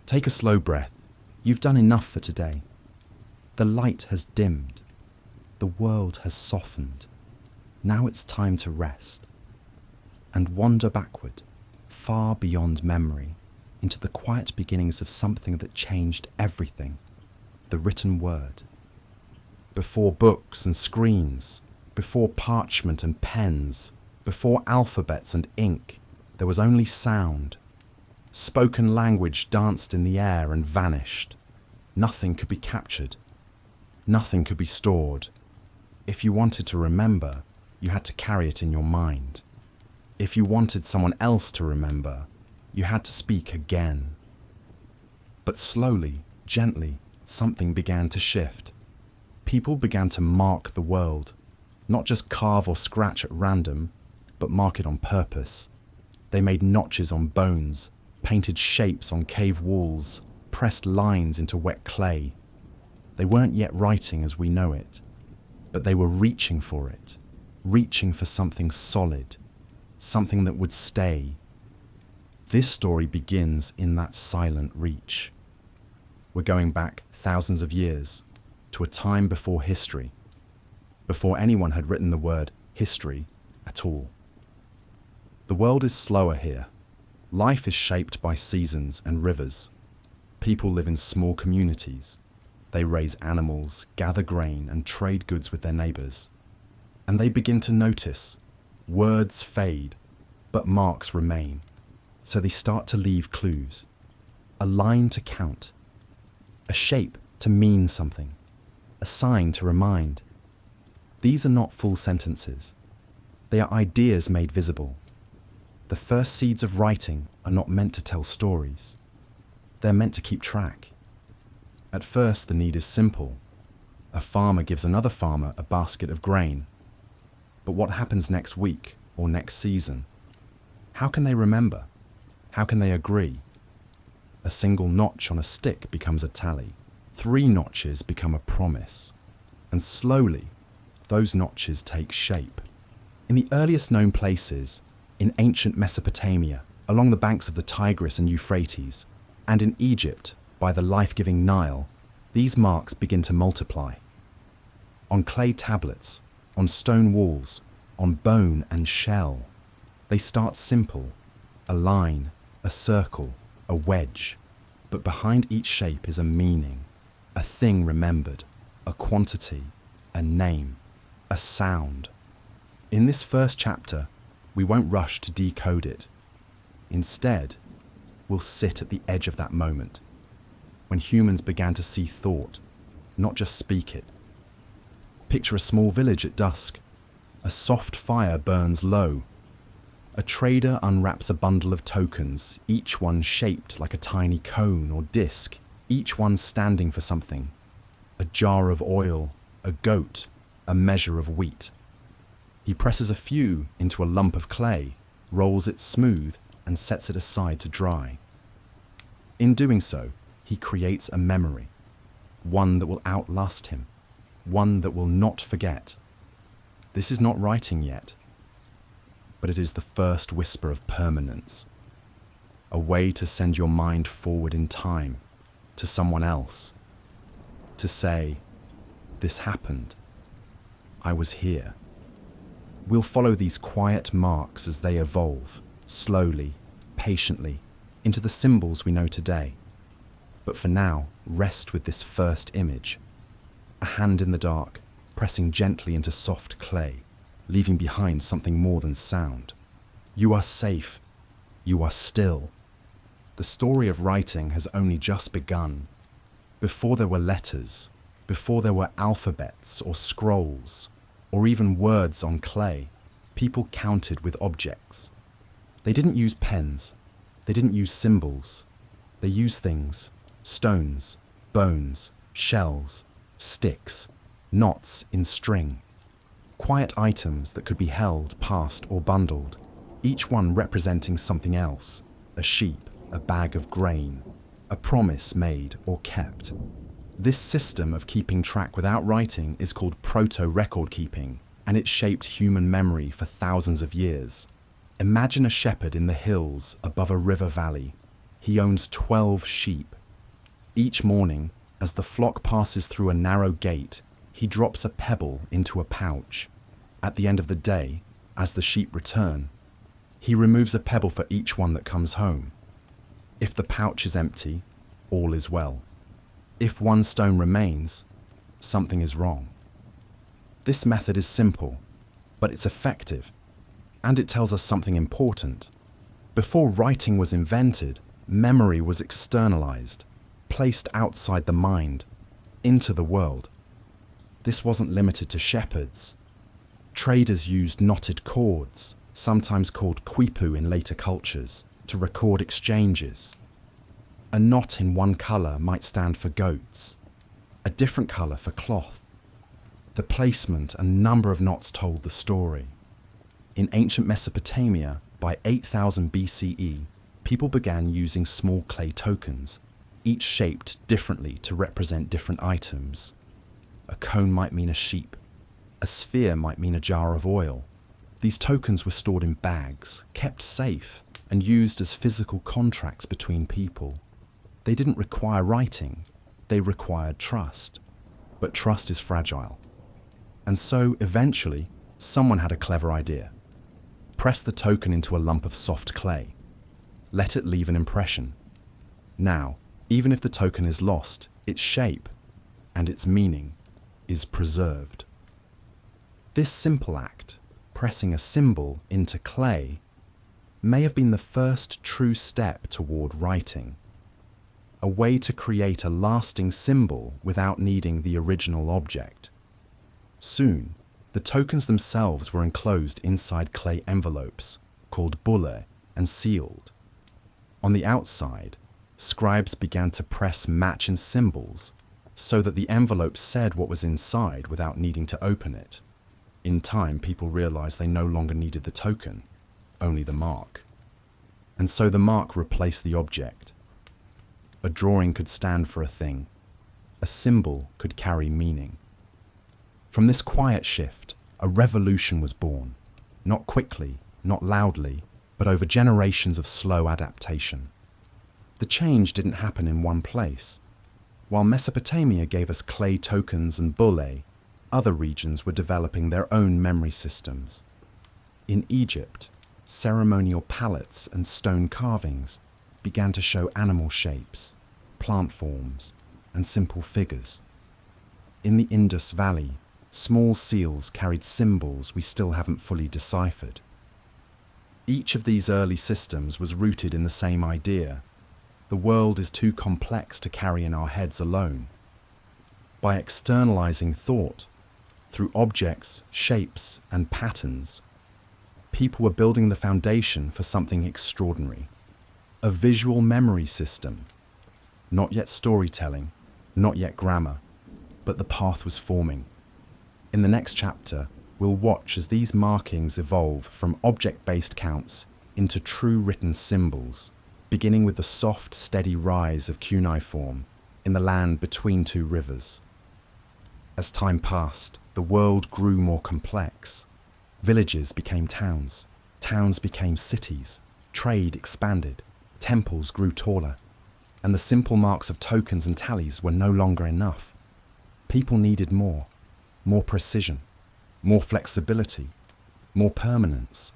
Take a slow breath. You've done enough for today. The light has dimmed. The world has softened. Now it's time to rest and wander backward, far beyond memory, into the quiet beginnings of something that changed everything, the written word. Before books and screens, before parchment and pens, before alphabets and ink, there was only sound. Spoken language danced in the air and vanished. Nothing could be captured. Nothing could be stored. If you wanted to remember, you had to carry it in your mind. If you wanted someone else to remember, you had to speak again. But slowly, gently, something began to shift. People began to mark the world, not just carve or scratch at random, but mark it on purpose. They made notches on bones, painted shapes on cave walls, pressed lines into wet clay. They weren't yet writing as we know it, but they were reaching for it, reaching for something solid, something that would stay. This story begins in that silent reach. We're going back thousands of years to a time before history, before anyone had written the word history at all. The world is slower here. Life is shaped by seasons and rivers. People live in small communities. They raise animals, gather grain, and trade goods with their neighbors. And they begin to notice. Words fade, but marks remain. So they start to leave clues. A line to count. A shape to mean something. A sign to remind. These are not full sentences. They are ideas made visible. The first seeds of writing are not meant to tell stories. They're meant to keep track. At first, the need is simple. A farmer gives another farmer a basket of grain. But what happens next week or next season? How can they remember? How can they agree? A single notch on a stick becomes a tally. 3 notches become a promise. And slowly, those notches take shape. In the earliest known places, in ancient Mesopotamia, along the banks of the Tigris and Euphrates, and in Egypt, by the life-giving Nile, these marks begin to multiply. On clay tablets, on stone walls, on bone and shell. They start simple, a line, a circle, a wedge. But behind each shape is a meaning, a thing remembered, a quantity, a name, a sound. In this first chapter, we won't rush to decode it. Instead, we'll sit at the edge of that moment, when humans began to see thought, not just speak it. Picture a small village at dusk. A soft fire burns low. A trader unwraps a bundle of tokens, each one shaped like a tiny cone or disc, each one standing for something. A jar of oil, a goat, a measure of wheat. He presses a few into a lump of clay, rolls it smooth, and sets it aside to dry. In doing so, he creates a memory, one that will outlast him, one that will not forget. This is not writing yet, but it is the first whisper of permanence, a way to send your mind forward in time, to someone else, to say, this happened, I was here. We'll follow these quiet marks as they evolve, slowly, patiently, into the symbols we know today. But for now, rest with this first image. A hand in the dark, pressing gently into soft clay, leaving behind something more than sound. You are safe. You are still. The story of writing has only just begun. Before there were letters, before there were alphabets or scrolls, or even words on clay, people counted with objects. They didn't use pens. They didn't use symbols. They used things, stones, bones, shells, sticks, knots in string. Quiet items that could be held, passed, or bundled, each one representing something else, a sheep, a bag of grain, a promise made or kept. This system of keeping track without writing is called proto-record keeping, and it shaped human memory for thousands of years. Imagine a shepherd in the hills above a river valley. He owns 12 sheep. Each morning, as the flock passes through a narrow gate, he drops a pebble into a pouch. At the end of the day, as the sheep return, he removes a pebble for each one that comes home. If the pouch is empty, all is well. If one stone remains, something is wrong. This method is simple, but it's effective, and it tells us something important. Before writing was invented, memory was externalized, placed outside the mind, into the world. This wasn't limited to shepherds. Traders used knotted cords, sometimes called quipu in later cultures, to record exchanges. A knot in one colour might stand for goats, a different colour for cloth. The placement and number of knots told the story. In ancient Mesopotamia, by 8000 BCE, people began using small clay tokens, each shaped differently to represent different items. A cone might mean a sheep. A sphere might mean a jar of oil. These tokens were stored in bags, kept safe, and used as physical contracts between people. They didn't require writing, they required trust. But trust is fragile. And so, eventually, someone had a clever idea. Press the token into a lump of soft clay. Let it leave an impression. Now, even if the token is lost, its shape and its meaning is preserved. This simple act, pressing a symbol into clay, may have been the first true step toward writing, a way to create a lasting symbol without needing the original object. Soon, the tokens themselves were enclosed inside clay envelopes, called bulle, and sealed. On the outside, scribes began to press matching symbols so that the envelope said what was inside without needing to open it. In time, people realized they no longer needed the token, only the mark. And so the mark replaced the object. A drawing could stand for a thing. A symbol could carry meaning. From this quiet shift, a revolution was born, not quickly, not loudly, but over generations of slow adaptation. The change didn't happen in one place. While Mesopotamia gave us clay tokens and bulle, other regions were developing their own memory systems. In Egypt, ceremonial palettes and stone carvings began to show animal shapes, plant forms, and simple figures. In the Indus Valley, small seals carried symbols we still haven't fully deciphered. Each of these early systems was rooted in the same idea: the world is too complex to carry in our heads alone. By externalizing thought, through objects, shapes, and patterns, people were building the foundation for something extraordinary. A visual memory system. Not yet storytelling, not yet grammar, but the path was forming. In the next chapter, we'll watch as these markings evolve from object-based counts into true written symbols, beginning with the soft, steady rise of cuneiform in the land between two rivers. As time passed, the world grew more complex. Villages became towns, towns became cities, trade expanded, temples grew taller, and the simple marks of tokens and tallies were no longer enough. People needed more precision, more flexibility, more permanence.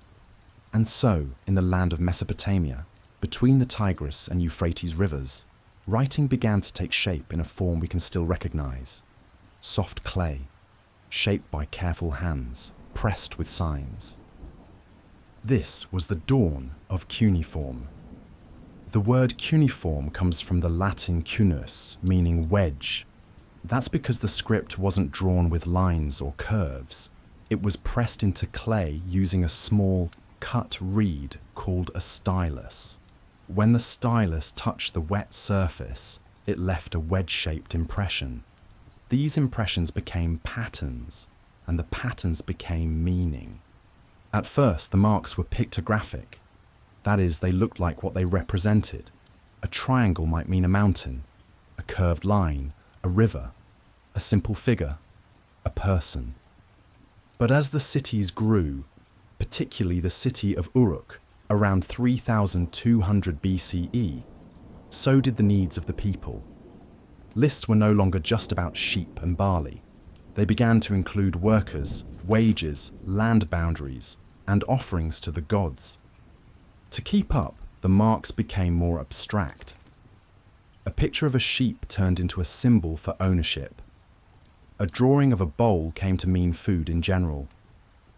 And so, in the land of Mesopotamia, between the Tigris and Euphrates rivers, writing began to take shape in a form we can still recognize. Soft clay, shaped by careful hands, pressed with signs. This was the dawn of cuneiform. The word cuneiform comes from the Latin cunus, meaning wedge. That's because the script wasn't drawn with lines or curves. It was pressed into clay using a small, cut reed called a stylus. When the stylus touched the wet surface, it left a wedge-shaped impression. These impressions became patterns, and the patterns became meaning. At first, the marks were pictographic. That is, they looked like what they represented. A triangle might mean a mountain, a curved line, a river, a simple figure, a person. But as the cities grew, particularly the city of Uruk, around 3200 BCE, so did the needs of the people. Lists were no longer just about sheep and barley. They began to include workers, wages, land boundaries, and offerings to the gods. To keep up, the marks became more abstract. A picture of a sheep turned into a symbol for ownership. A drawing of a bowl came to mean food in general.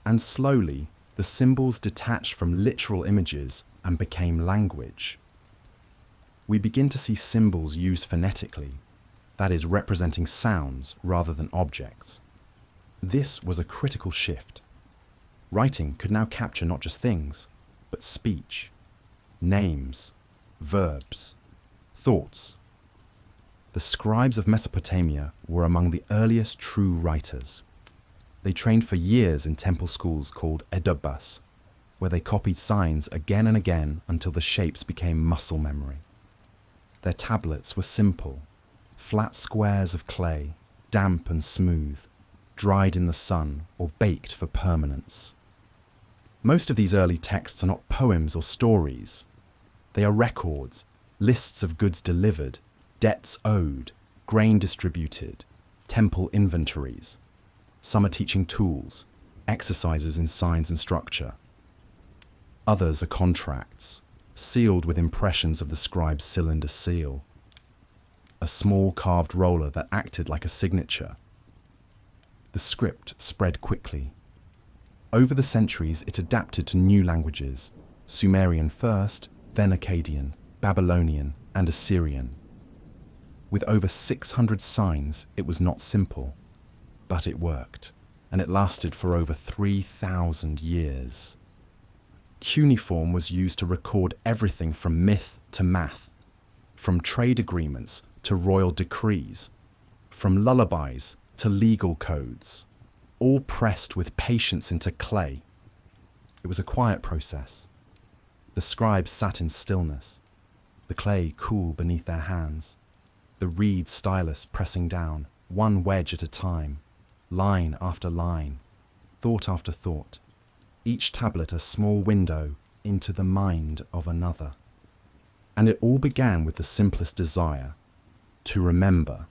And slowly, the symbols detached from literal images and became language. We begin to see symbols used phonetically, that is, representing sounds rather than objects. This was a critical shift. Writing could now capture not just things, but speech, names, verbs, thoughts. The scribes of Mesopotamia were among the earliest true writers. They trained for years in temple schools called edubas, where they copied signs again and again until the shapes became muscle memory. Their tablets were simple, flat squares of clay, damp and smooth, dried in the sun or baked for permanence. Most of these early texts are not poems or stories. They are records, lists of goods delivered, debts owed, grain distributed, temple inventories. Some are teaching tools, exercises in signs and structure. Others are contracts, sealed with impressions of the scribe's cylinder seal. A small carved roller that acted like a signature. The script spread quickly. Over the centuries, it adapted to new languages, Sumerian first, then Akkadian, Babylonian, and Assyrian. With over 600 signs, it was not simple, but it worked, and it lasted for over 3,000 years. Cuneiform was used to record everything from myth to math, from trade agreements to royal decrees, from lullabies to legal codes, all pressed with patience into clay. It was a quiet process. The scribes sat in stillness, the clay cool beneath their hands, the reed stylus pressing down, one wedge at a time, line after line, thought after thought, each tablet a small window into the mind of another. And it all began with the simplest desire, to remember.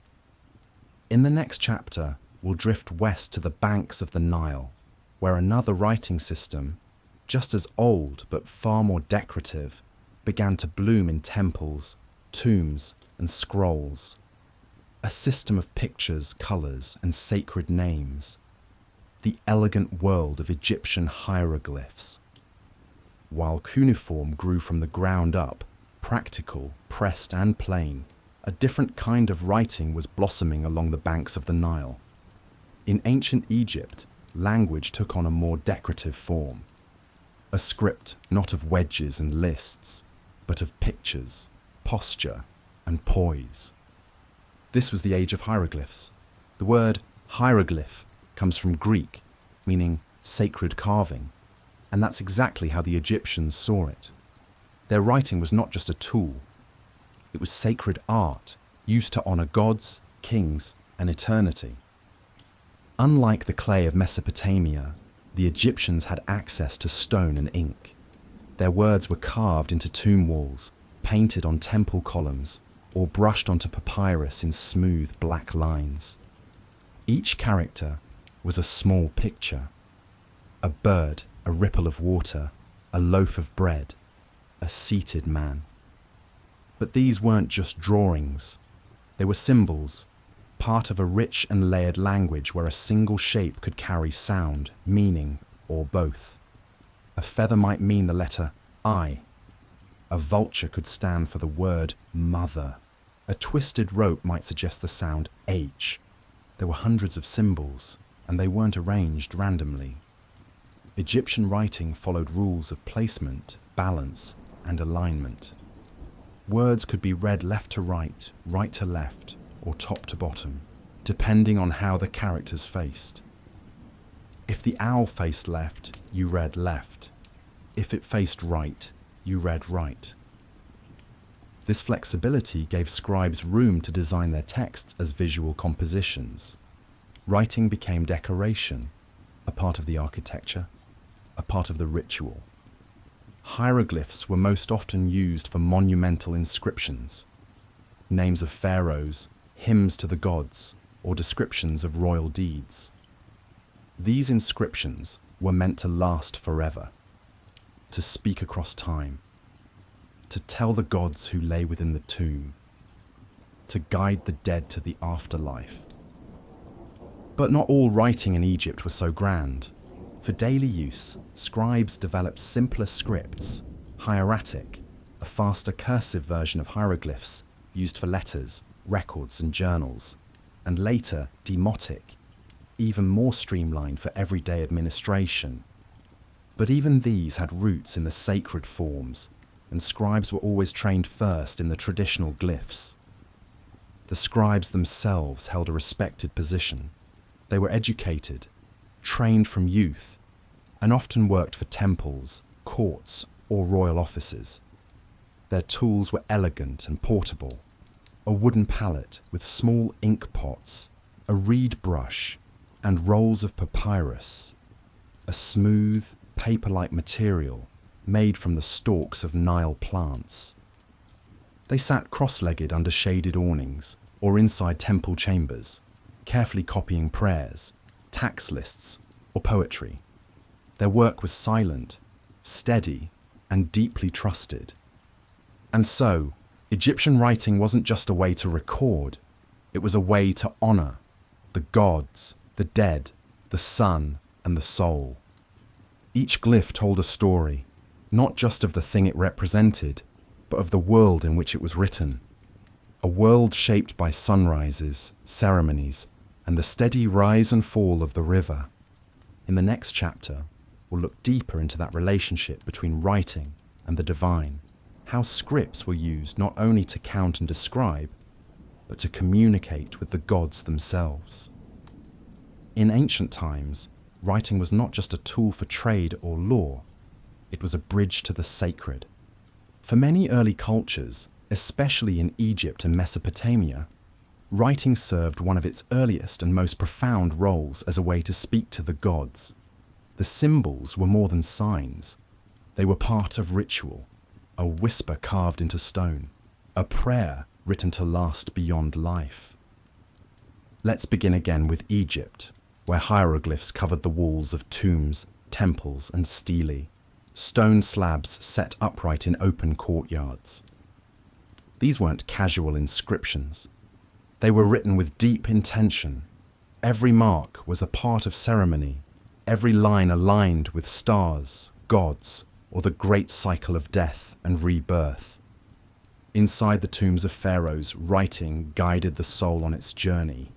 In the next chapter, we'll drift west to the banks of the Nile, where another writing system, just as old but far more decorative, began to bloom in temples, tombs, and scrolls. A system of pictures, colours, and sacred names. The elegant world of Egyptian hieroglyphs. While cuneiform grew from the ground up, practical, pressed, and plain, a different kind of writing was blossoming along the banks of the Nile. In ancient Egypt, language took on a more decorative form. A script not of wedges and lists, but of pictures, posture, and poise. This was the age of hieroglyphs. The word hieroglyph comes from Greek, meaning sacred carving, and that's exactly how the Egyptians saw it. Their writing was not just a tool. It was sacred art, used to honor gods, kings, and eternity. Unlike the clay of Mesopotamia, the Egyptians had access to stone and ink. Their words were carved into tomb walls, painted on temple columns, or brushed onto papyrus in smooth black lines. Each character was a small picture. A bird, a ripple of water, a loaf of bread, a seated man. But these weren't just drawings. They were symbols, part of a rich and layered language where a single shape could carry sound, meaning, or both. A feather might mean the letter I. A vulture could stand for the word mother. A twisted rope might suggest the sound H. There were hundreds of symbols, and they weren't arranged randomly. Egyptian writing followed rules of placement, balance, and alignment. Words could be read left to right to left, or top to bottom, depending on how the characters faced. If the owl faced left, you read left. If it faced right, you read right. This flexibility gave scribes room to design their texts as visual compositions. Writing became decoration, a part of the architecture, a part of the ritual. Hieroglyphs were most often used for monumental inscriptions, names of pharaohs, hymns to the gods, or descriptions of royal deeds. These inscriptions were meant to last forever, to speak across time, to tell the gods who lay within the tomb, to guide the dead to the afterlife. But not all writing in Egypt was so grand. For daily use, scribes developed simpler scripts, hieratic, a faster cursive version of hieroglyphs used for letters, records, and journals, and later demotic, even more streamlined for everyday administration. But even these had roots in the sacred forms, and scribes were always trained first in the traditional glyphs. The scribes themselves held a respected position. They were educated, trained from youth, and often worked for temples, courts, or royal offices. Their tools were elegant and portable: a wooden palette with small ink pots, a reed brush, and rolls of papyrus, a smooth, paper-like material made from the stalks of Nile plants. They sat cross-legged under shaded awnings or inside temple chambers, carefully copying prayers, tax lists, or poetry. Their work was silent, steady, and deeply trusted. And so, Egyptian writing wasn't just a way to record, it was a way to honor the gods, the dead, the sun, and the soul. Each glyph told a story, not just of the thing it represented, but of the world in which it was written. A world shaped by sunrises, ceremonies, and the steady rise and fall of the river. In the next chapter, we'll look deeper into that relationship between writing and the divine, how scripts were used not only to count and describe, but to communicate with the gods themselves. In ancient times, writing was not just a tool for trade or law, it was a bridge to the sacred. For many early cultures, especially in Egypt and Mesopotamia, writing served one of its earliest and most profound roles as a way to speak to the gods. The symbols were more than signs. They were part of ritual, a whisper carved into stone, a prayer written to last beyond life. Let's begin again with Egypt, where hieroglyphs covered the walls of tombs, temples, and stelae, stone slabs set upright in open courtyards. These weren't casual inscriptions. They were written with deep intention. Every mark was a part of ceremony, every line aligned with stars, gods, or the great cycle of death and rebirth. Inside the tombs of pharaohs, writing guided the soul on its journey.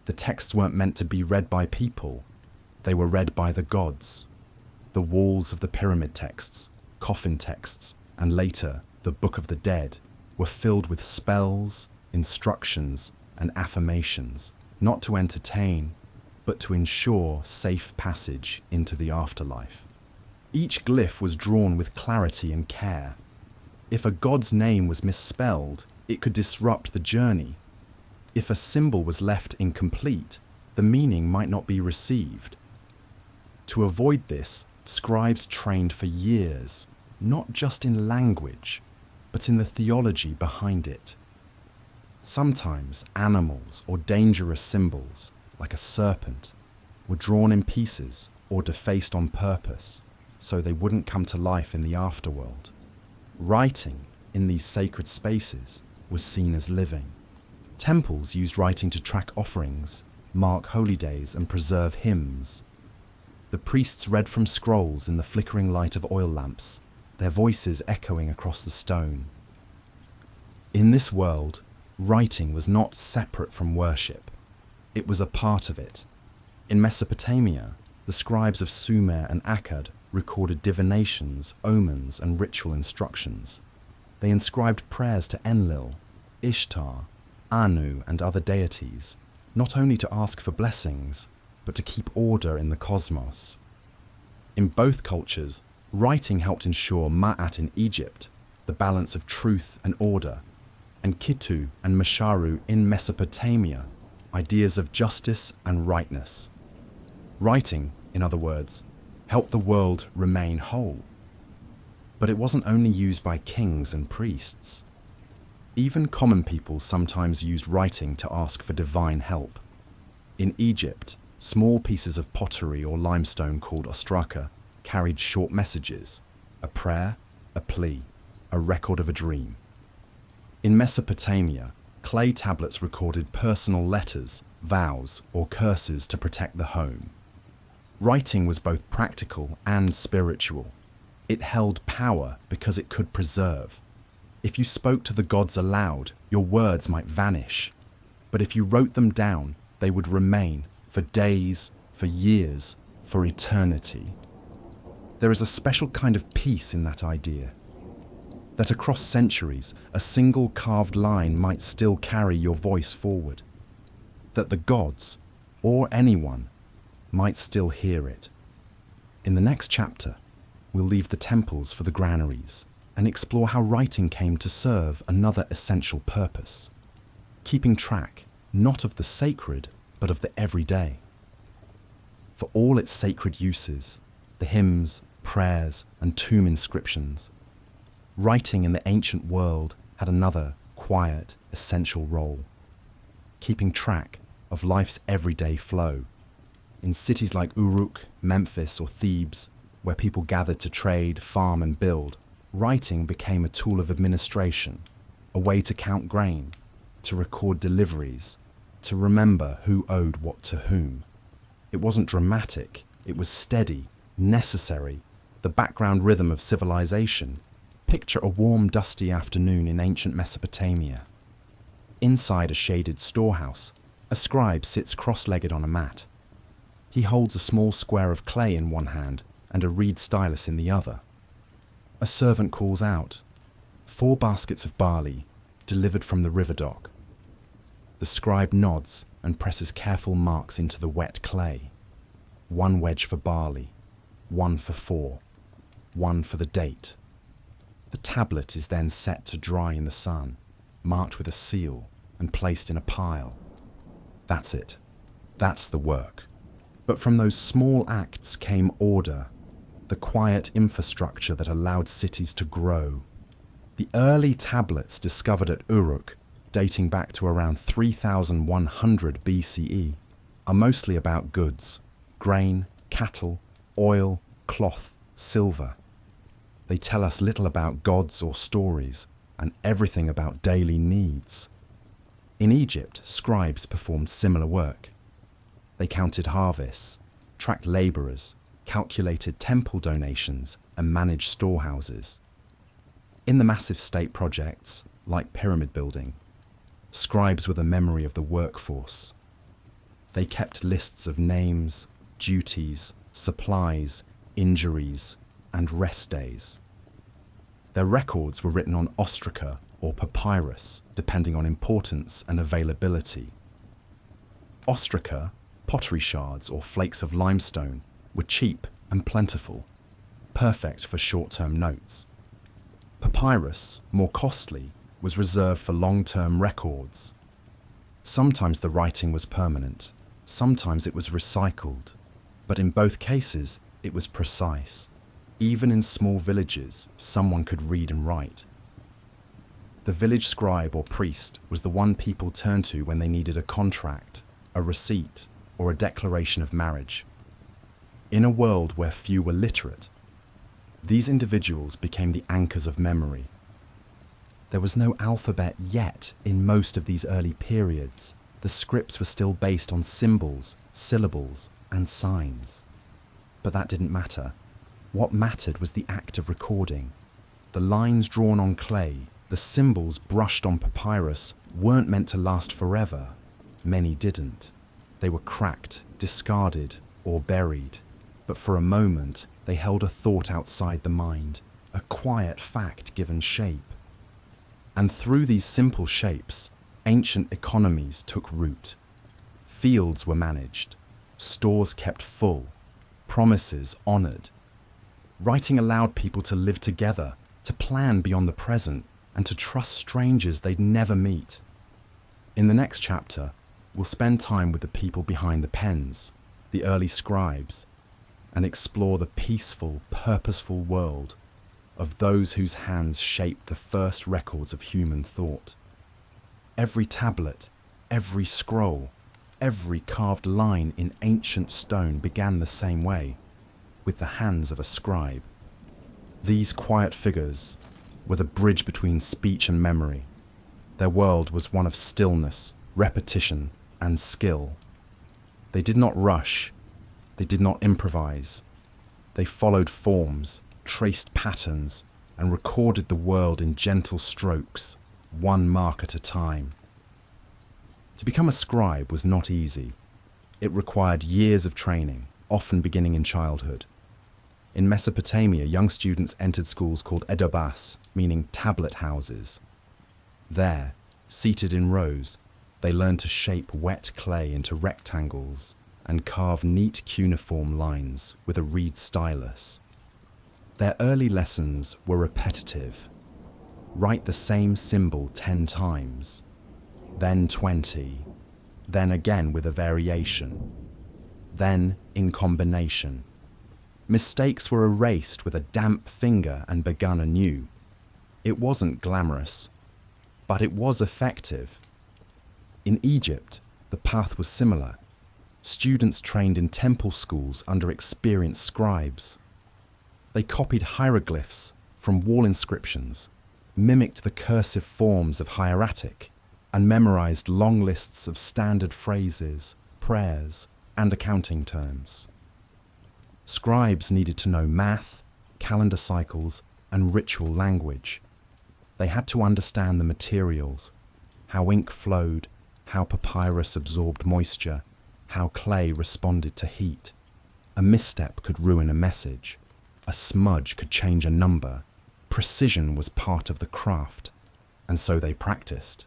The texts weren't meant to be read by people, they were read by the gods. The walls of the pyramid texts, coffin texts, and later the Book of the Dead were filled with spells, instructions, and affirmations, not to entertain, but to ensure safe passage into the afterlife. Each glyph was drawn with clarity and care. If a god's name was misspelled, it could disrupt the journey. If a symbol was left incomplete, the meaning might not be received. To avoid this, scribes trained for years, not just in language, but in the theology behind it. Sometimes animals or dangerous symbols, like a serpent, were drawn in pieces or defaced on purpose, so they wouldn't come to life in the afterworld. Writing in these sacred spaces was seen as living. Temples used writing to track offerings, mark holy days, and preserve hymns. The priests read from scrolls in the flickering light of oil lamps, their voices echoing across the stone. In this world, writing was not separate from worship. It was a part of it. In Mesopotamia, the scribes of Sumer and Akkad recorded divinations, omens, and ritual instructions. They inscribed prayers to Enlil, Ishtar, Anu, and other deities, not only to ask for blessings, but to keep order in the cosmos. In both cultures, writing helped ensure Ma'at in Egypt, the balance of truth and order, and Kitu and Masharu in Mesopotamia, ideas of justice and rightness. Writing, in other words, helped the world remain whole. But it wasn't only used by kings and priests. Even common people sometimes used writing to ask for divine help. In Egypt, small pieces of pottery or limestone called ostraka carried short messages, a prayer, a plea, a record of a dream. In Mesopotamia, clay tablets recorded personal letters, vows, or curses to protect the home. Writing was both practical and spiritual. It held power because it could preserve. If you spoke to the gods aloud, your words might vanish. But if you wrote them down, they would remain for days, for years, for eternity. There is a special kind of peace in that idea. That across centuries, a single carved line might still carry your voice forward. That the gods, or anyone, might still hear it. In the next chapter, we'll leave the temples for the granaries and explore how writing came to serve another essential purpose, keeping track not of the sacred, but of the everyday. For all its sacred uses, the hymns, prayers, and tomb inscriptions, writing in the ancient world had another quiet, essential role, keeping track of life's everyday flow. In cities like Uruk, Memphis, or Thebes, where people gathered to trade, farm, and build, writing became a tool of administration, a way to count grain, to record deliveries, to remember who owed what to whom. It wasn't dramatic, it was steady, necessary, the background rhythm of civilization. Picture a warm, dusty afternoon in ancient Mesopotamia. Inside a shaded storehouse, a scribe sits cross-legged on a mat. He holds a small square of clay in one hand and a reed stylus in the other. A servant calls out, 4 baskets of barley, delivered from the river dock. The scribe nods and presses careful marks into the wet clay. 1 wedge for barley, 1 for 4, 1 for the date. The tablet is then set to dry in the sun, marked with a seal and placed in a pile. That's it. That's the work. But from those small acts came order, the quiet infrastructure that allowed cities to grow. The early tablets discovered at Uruk, dating back to around 3100 BCE, are mostly about goods, grain, cattle, oil, cloth, silver. They tell us little about gods or stories, and everything about daily needs. In Egypt, scribes performed similar work. They counted harvests, tracked laborers, calculated temple donations, and managed storehouses. In the massive state projects, like pyramid building, scribes were the memory of the workforce. They kept lists of names, duties, supplies, injuries, and rest days. Their records were written on ostraka or papyrus, depending on importance and availability. Ostraka, pottery shards or flakes of limestone, were cheap and plentiful, perfect for short-term notes. Papyrus, more costly, was reserved for long-term records. Sometimes the writing was permanent, sometimes it was recycled, but in both cases it was precise. Even in small villages, someone could read and write. The village scribe or priest was the one people turned to when they needed a contract, a receipt, or a declaration of marriage. In a world where few were literate, these individuals became the anchors of memory. There was no alphabet yet in most of these early periods. The scripts were still based on symbols, syllables, and signs. But that didn't matter. What mattered was the act of recording. The lines drawn on clay, the symbols brushed on papyrus weren't meant to last forever. Many didn't. They were cracked, discarded, or buried. But for a moment, they held a thought outside the mind, a quiet fact given shape. And through these simple shapes, ancient economies took root. Fields were managed, stores kept full, promises honored. Writing allowed people to live together, to plan beyond the present, and to trust strangers they'd never meet. In the next chapter, we'll spend time with the people behind the pens, the early scribes, and explore the peaceful, purposeful world of those whose hands shaped the first records of human thought. Every tablet, every scroll, every carved line in ancient stone began the same way, with the hands of a scribe. These quiet figures were the bridge between speech and memory. Their world was one of stillness, repetition, and skill. They did not rush. They did not improvise. They followed forms, traced patterns, and recorded the world in gentle strokes, one mark at a time. To become a scribe was not easy. It required years of training, often beginning in childhood. In Mesopotamia, young students entered schools called edobas, meaning tablet houses. There, seated in rows, they learned to shape wet clay into rectangles and carve neat cuneiform lines with a reed stylus. Their early lessons were repetitive. Write the same symbol 10 times, then 20, then again with a variation, then in combination. Mistakes were erased with a damp finger and begun anew. It wasn't glamorous, but it was effective. In Egypt, the path was similar. Students trained in temple schools under experienced scribes. They copied hieroglyphs from wall inscriptions, mimicked the cursive forms of hieratic, and memorized long lists of standard phrases, prayers, and accounting terms. Scribes needed to know math, calendar cycles, and ritual language. They had to understand the materials, how ink flowed, how papyrus absorbed moisture, how clay responded to heat. A misstep could ruin a message. A smudge could change a number. Precision was part of the craft, and so they practiced.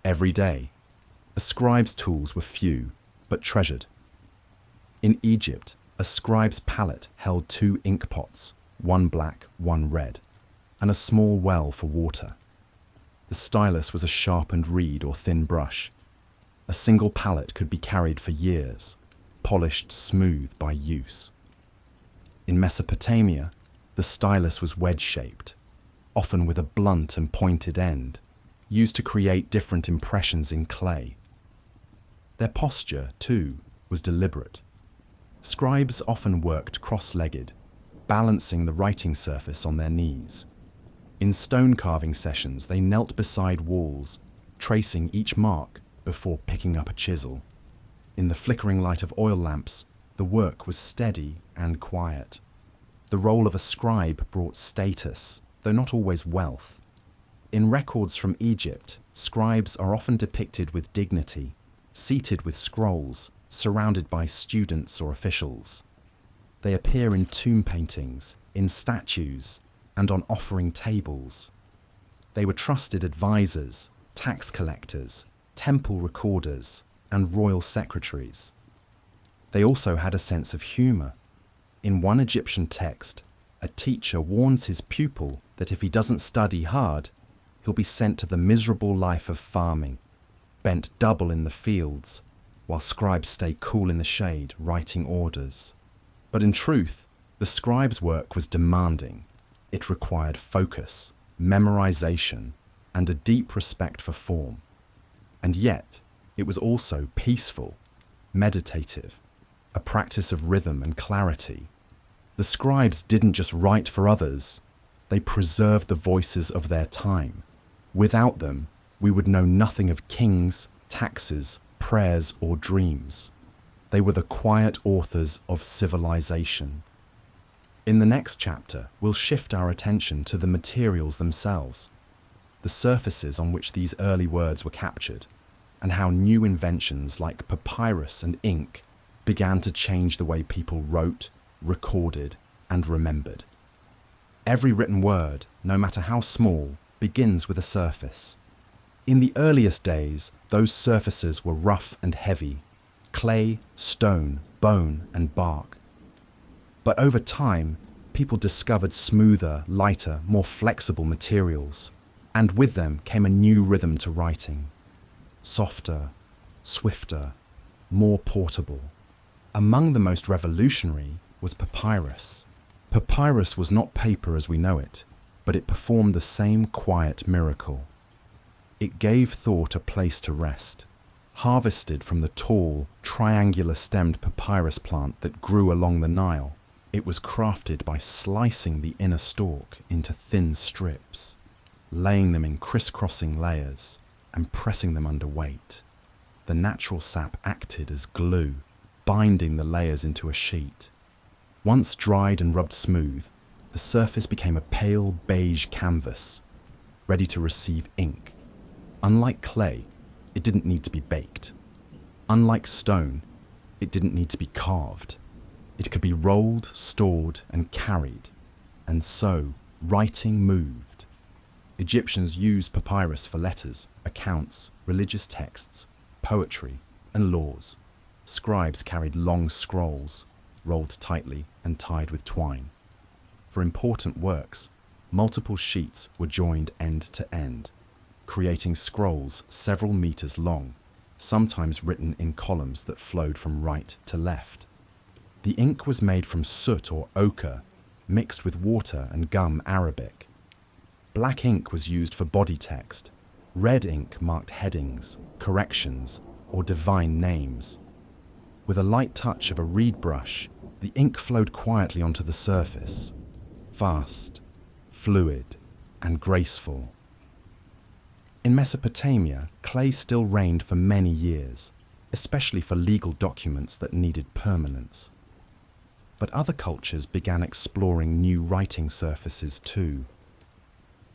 Every day, a scribe's tools were few, but treasured. In Egypt, a scribe's palette held 2 ink pots, one black, one red, and a small well for water. The stylus was a sharpened reed or thin brush. A single palette could be carried for years, polished smooth by use. In Mesopotamia, the stylus was wedge-shaped, often with a blunt and pointed end, used to create different impressions in clay. Their posture, too, was deliberate. Scribes often worked cross-legged, balancing the writing surface on their knees. In stone carving sessions, they knelt beside walls, tracing each mark before picking up a chisel. In the flickering light of oil lamps, the work was steady and quiet. The role of a scribe brought status, though not always wealth. In records from Egypt, scribes are often depicted with dignity, seated with scrolls, surrounded by students or officials. They appear in tomb paintings, in statues, and on offering tables. They were trusted advisors, tax collectors, temple recorders, and royal secretaries. They also had a sense of humor. In one Egyptian text, a teacher warns his pupil that if he doesn't study hard, he'll be sent to the miserable life of farming, bent double in the fields, while scribes stay cool in the shade, writing orders. But in truth, the scribe's work was demanding. It required focus, memorization, and a deep respect for form. And yet, it was also peaceful, meditative, a practice of rhythm and clarity. The scribes didn't just write for others, they preserved the voices of their time. Without them, we would know nothing of kings, taxes, prayers, or dreams. They were the quiet authors of civilization. In the next chapter, we'll shift our attention to the materials themselves, the surfaces on which these early words were captured, and how new inventions like papyrus and ink began to change the way people wrote, recorded, and remembered. Every written word, no matter how small, begins with a surface. In the earliest days, those surfaces were rough and heavy, clay, stone, bone, and bark. But over time, people discovered smoother, lighter, more flexible materials, and with them came a new rhythm to writing. Softer, swifter, more portable. Among the most revolutionary was papyrus. Papyrus was not paper as we know it, but it performed the same quiet miracle. It gave thought a place to rest. Harvested from the tall, triangular-stemmed papyrus plant that grew along the Nile, it was crafted by slicing the inner stalk into thin strips, laying them in crisscrossing layers, and pressing them under weight. The natural sap acted as glue, binding the layers into a sheet. Once dried and rubbed smooth, the surface became a pale beige canvas, ready to receive ink. Unlike clay, it didn't need to be baked. Unlike stone, it didn't need to be carved. It could be rolled, stored, and carried. And so, writing moved. Egyptians used papyrus for letters, accounts, religious texts, poetry, and laws. Scribes carried long scrolls, rolled tightly and tied with twine. For important works, multiple sheets were joined end to end, creating scrolls several meters long, sometimes written in columns that flowed from right to left. The ink was made from soot or ochre, mixed with water and gum arabic. Black ink was used for body text. Red ink marked headings, corrections, or divine names. With a light touch of a reed brush, the ink flowed quietly onto the surface, fast, fluid, and graceful. In Mesopotamia, clay still reigned for many years, especially for legal documents that needed permanence. But other cultures began exploring new writing surfaces too.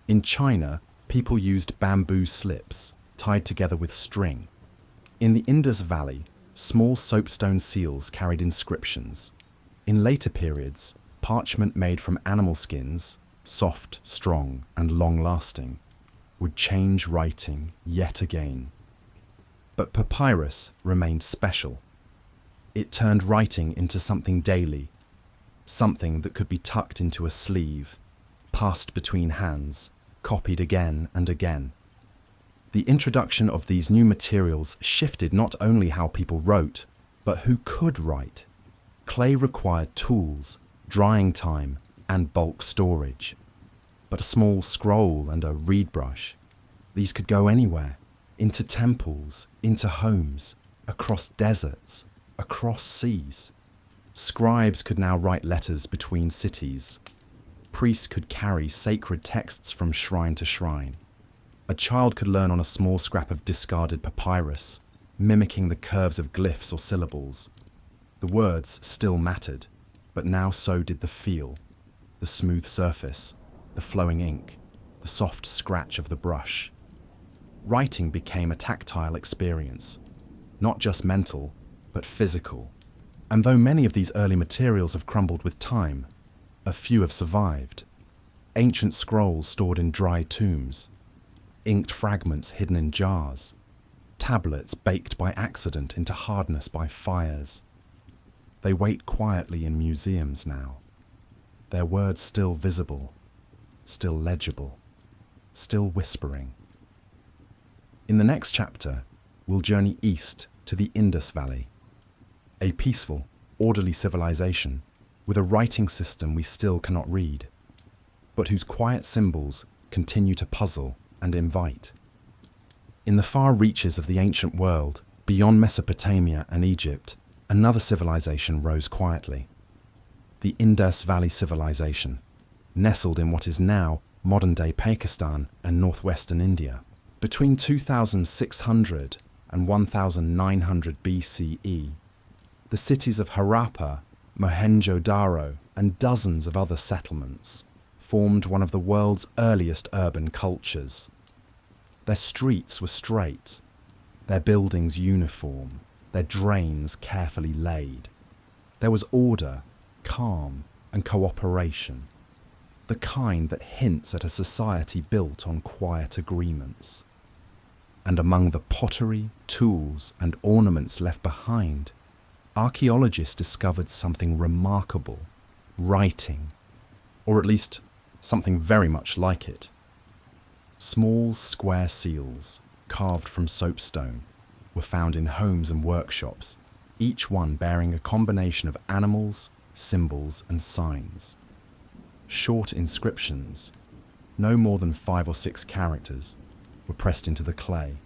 In China, people used bamboo slips tied together with string. In the Indus Valley, small soapstone seals carried inscriptions. In later periods, parchment made from animal skins, soft, strong, and long-lasting, would change writing yet again. But papyrus remained special. It turned writing into something daily, something that could be tucked into a sleeve, passed between hands, copied again and again. The introduction of these new materials shifted not only how people wrote, but who could write. Clay required tools, drying time, and bulk storage. But a small scroll and a reed brush, these could go anywhere, into temples, into homes, across deserts, across seas. Scribes could now write letters between cities. Priests could carry sacred texts from shrine to shrine. A child could learn on a small scrap of discarded papyrus, mimicking the curves of glyphs or syllables. The words still mattered, but now so did the feel, the smooth surface, the flowing ink, the soft scratch of the brush. Writing became a tactile experience, not just mental, but physical. And though many of these early materials have crumbled with time, a few have survived. Ancient scrolls stored in dry tombs, inked fragments hidden in jars, tablets baked by accident into hardness by fires. They wait quietly in museums now, their words still visible, still legible, still whispering. In the next chapter, we'll journey east to the Indus Valley, a peaceful, orderly civilization with a writing system we still cannot read, but whose quiet symbols continue to puzzle and invite. In the far reaches of the ancient world, beyond Mesopotamia and Egypt, another civilization rose quietly. The Indus Valley Civilization, nestled in what is now modern-day Pakistan and northwestern India. Between 2600 and 1900 BCE, the cities of Harappa, Mohenjo-Daro, and dozens of other settlements formed one of the world's earliest urban cultures. Their streets were straight, their buildings uniform, their drains carefully laid. There was order, calm, and cooperation, the kind that hints at a society built on quiet agreements. And among the pottery, tools, and ornaments left behind, archaeologists discovered something remarkable: writing, or at least something very much like it. Small square seals, carved from soapstone, were found in homes and workshops, each one bearing a combination of animals, symbols, and signs. Short inscriptions, no more than 5 or 6 characters, were pressed into the clay.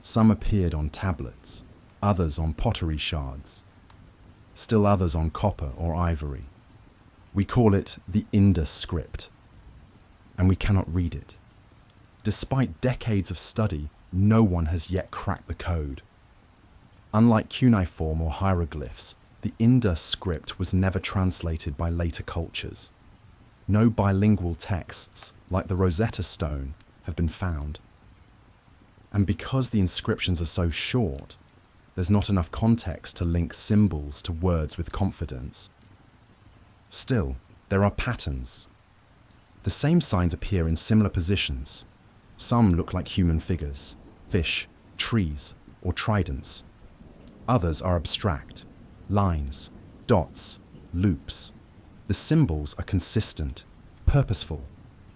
Some appeared on tablets, others on pottery shards, still others on copper or ivory. We call it the Indus script, and we cannot read it. Despite decades of study, no one has yet cracked the code. Unlike cuneiform or hieroglyphs, the Indus script was never translated by later cultures. No bilingual texts, like the Rosetta Stone, have been found. And because the inscriptions are so short, there's not enough context to link symbols to words with confidence. Still, there are patterns. The same signs appear in similar positions. Some look like human figures, fish, trees, or tridents. Others are abstract, lines, dots, loops. The symbols are consistent, purposeful,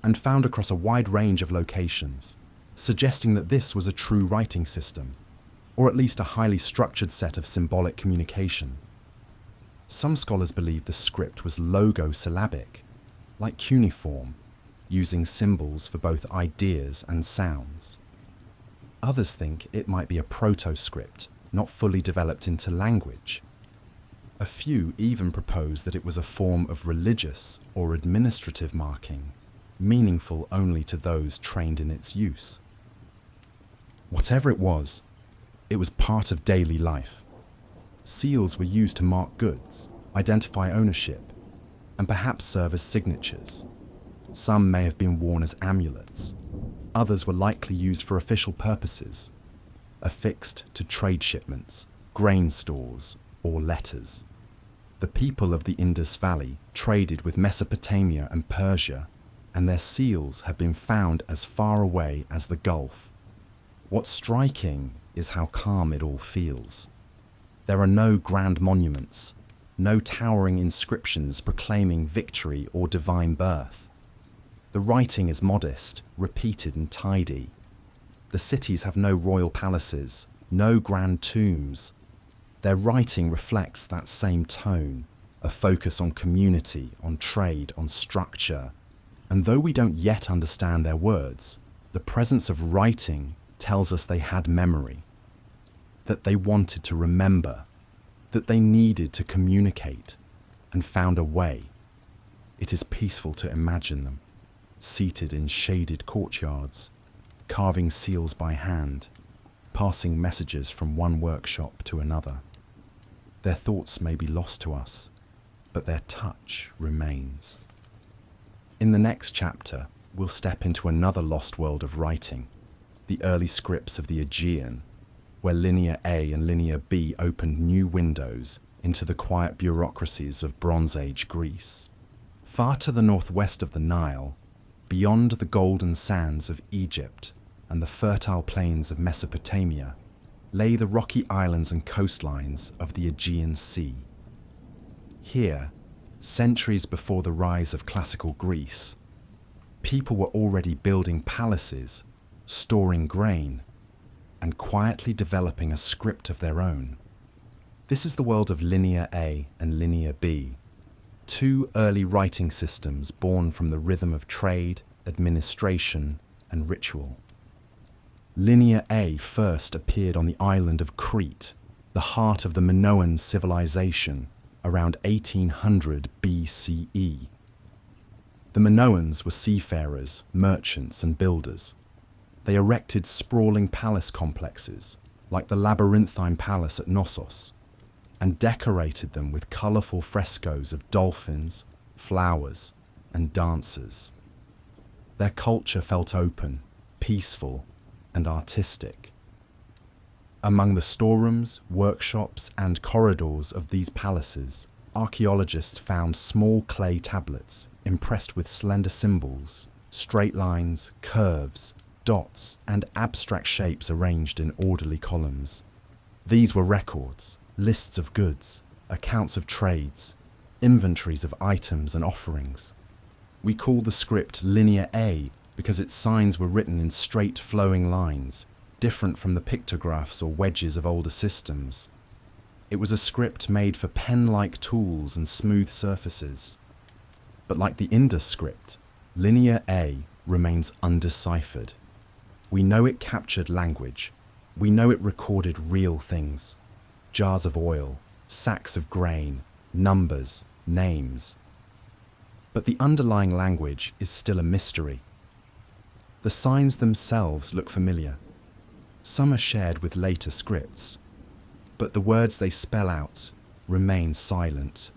and found across a wide range of locations, suggesting that this was a true writing system, or at least a highly structured set of symbolic communication. Some scholars believe the script was logosyllabic, like cuneiform, using symbols for both ideas and sounds. Others think it might be a proto-script, not fully developed into language. A few even propose that it was a form of religious or administrative marking, meaningful only to those trained in its use. Whatever it was part of daily life. Seals were used to mark goods, identify ownership, and perhaps serve as signatures. Some may have been worn as amulets. Others were likely used for official purposes, affixed to trade shipments, grain stores, or letters. The people of the Indus Valley traded with Mesopotamia and Persia, and their seals have been found as far away as the Gulf. What's striking is how calm it all feels. There are no grand monuments, no towering inscriptions proclaiming victory or divine birth. The writing is modest, repeated and tidy. The cities have no royal palaces, no grand tombs. Their writing reflects that same tone, a focus on community, on trade, on structure. And though we don't yet understand their words, the presence of writing tells us they had memory, that they wanted to remember, that they needed to communicate, and found a way. It is peaceful to imagine them, seated in shaded courtyards, carving seals by hand, passing messages from one workshop to another. Their thoughts may be lost to us, but their touch remains. In the next chapter, we'll step into another lost world of writing, the early scripts of the Aegean, where Linear A and Linear B opened new windows into the quiet bureaucracies of Bronze Age Greece. Far to the northwest of the Nile, beyond the golden sands of Egypt and the fertile plains of Mesopotamia, lay the rocky islands and coastlines of the Aegean Sea. Here, centuries before the rise of classical Greece, people were already building palaces, storing grain, and quietly developing a script of their own. This is the world of Linear A and Linear B, two early writing systems born from the rhythm of trade, administration, and ritual. Linear A first appeared on the island of Crete, the heart of the Minoan civilization, around 1800 BCE. The Minoans were seafarers, merchants, and builders. They erected sprawling palace complexes, like the labyrinthine palace at Knossos, and decorated them with colourful frescoes of dolphins, flowers, and dancers. Their culture felt open, peaceful, and artistic. Among the storerooms, workshops, and corridors of these palaces, archaeologists found small clay tablets impressed with slender symbols, straight lines, curves, dots, and abstract shapes arranged in orderly columns. These were records, lists of goods, accounts of trades, inventories of items and offerings. We call the script Linear A because its signs were written in straight flowing lines, different from the pictographs or wedges of older systems. It was a script made for pen-like tools and smooth surfaces. But like the Indus script, Linear A remains undeciphered. We know it captured language. We know it recorded real things. Jars of oil, sacks of grain, numbers, names. But the underlying language is still a mystery. The signs themselves look familiar. Some are shared with later scripts, but the words they spell out remain silent.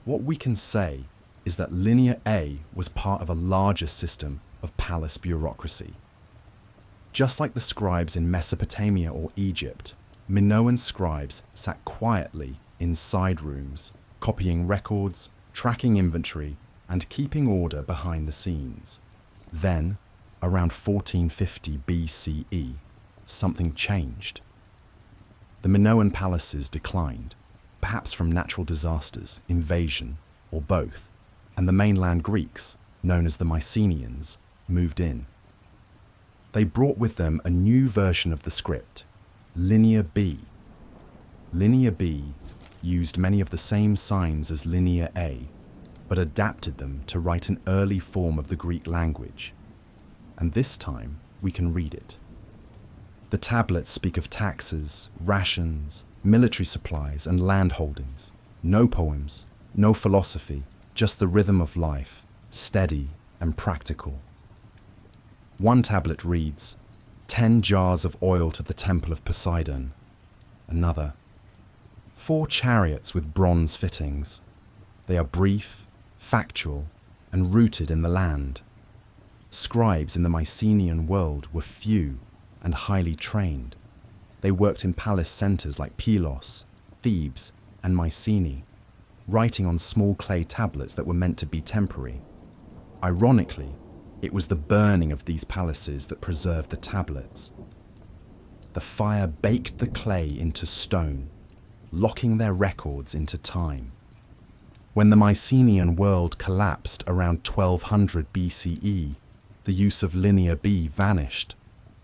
What we can say is that Linear A was part of a larger system of palace bureaucracy. Just like the scribes in Mesopotamia or Egypt, Minoan scribes sat quietly in side rooms, copying records, tracking inventory, and keeping order behind the scenes. Then, around 1450 BCE, something changed. The Minoan palaces declined, perhaps from natural disasters, invasion, or both, and the mainland Greeks, known as the Mycenaeans, moved in. They brought with them a new version of the script, Linear B. Linear B used many of the same signs as Linear A, but adapted them to write an early form of the Greek language. And this time, we can read it. The tablets speak of taxes, rations, military supplies, and land holdings. No poems, no philosophy, just the rhythm of life, steady and practical. One tablet reads, 10 jars of oil to the temple of Poseidon. Another, 4 chariots with bronze fittings. They are brief, factual, and rooted in the land. Scribes in the Mycenaean world were few and highly trained. They worked in palace centers like Pylos, Thebes, and Mycenae, writing on small clay tablets that were meant to be temporary. Ironically, it was the burning of these palaces that preserved the tablets. The fire baked the clay into stone, locking their records into time. When the Mycenaean world collapsed around 1200 BCE, the use of Linear B vanished.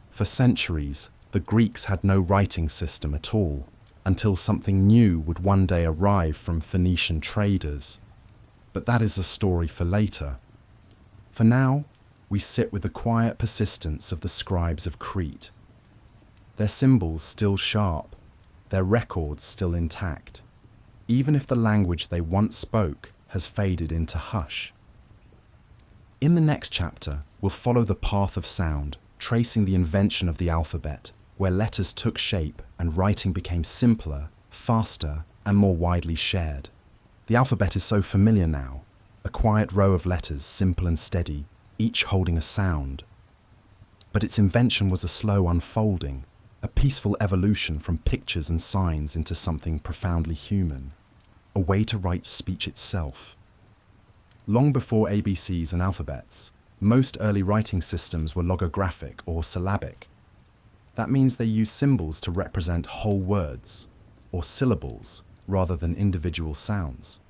For centuries, the Greeks had no writing system at all, until something new would one day arrive from Phoenician traders. But that is a story for later. For now, we sit with the quiet persistence of the scribes of Crete. Their symbols still sharp, their records still intact, even if the language they once spoke has faded into hush. In the next chapter, we'll follow the path of sound, tracing the invention of the alphabet, where letters took shape and writing became simpler, faster, and more widely shared. The alphabet is so familiar now, a quiet row of letters, simple and steady, each holding a sound. But its invention was a slow unfolding, a peaceful evolution from pictures and signs into something profoundly human, a way to write speech itself. Long before ABCs and alphabets, most early writing systems were logographic or syllabic. That means they used symbols to represent whole words, or syllables, rather than individual sounds.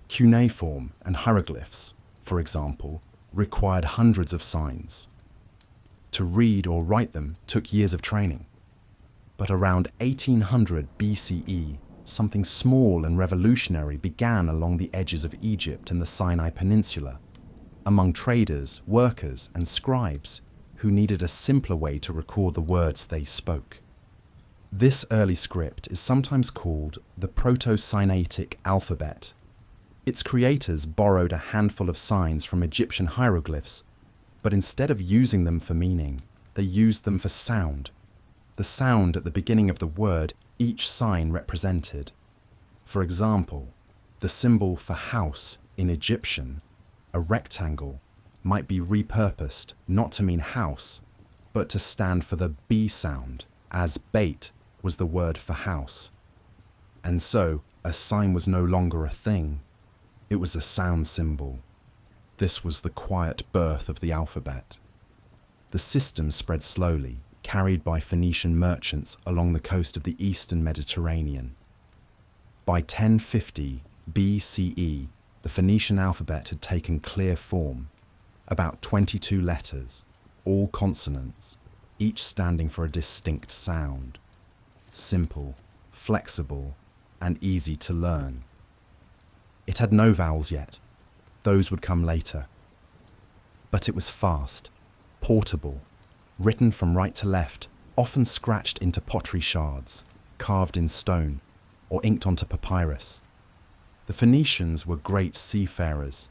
Cuneiform and hieroglyphs, for example, required hundreds of signs. To read or write them took years of training. But around 1800 BCE, something small and revolutionary began along the edges of Egypt and the Sinai Peninsula, among traders, workers, and scribes who needed a simpler way to record the words they spoke. This early script is sometimes called the Proto-Sinaitic alphabet. Its creators borrowed a handful of signs from Egyptian hieroglyphs, but instead of using them for meaning, they used them for sound. The sound at the beginning of the word each sign represented. For example, the symbol for house in Egyptian, a rectangle, might be repurposed not to mean house, but to stand for the B sound, as bait was the word for house. And so, a sign was no longer a thing. It was a sound symbol. This was the quiet birth of the alphabet. The system spread slowly, carried by Phoenician merchants along the coast of the eastern Mediterranean. By 1050 BCE, the Phoenician alphabet had taken clear form, about 22 letters, all consonants, each standing for a distinct sound. Simple, flexible, and easy to learn. It had no vowels yet. Those would come later. But it was fast, portable, written from right to left, often scratched into pottery shards, carved in stone, or inked onto papyrus. The Phoenicians were great seafarers.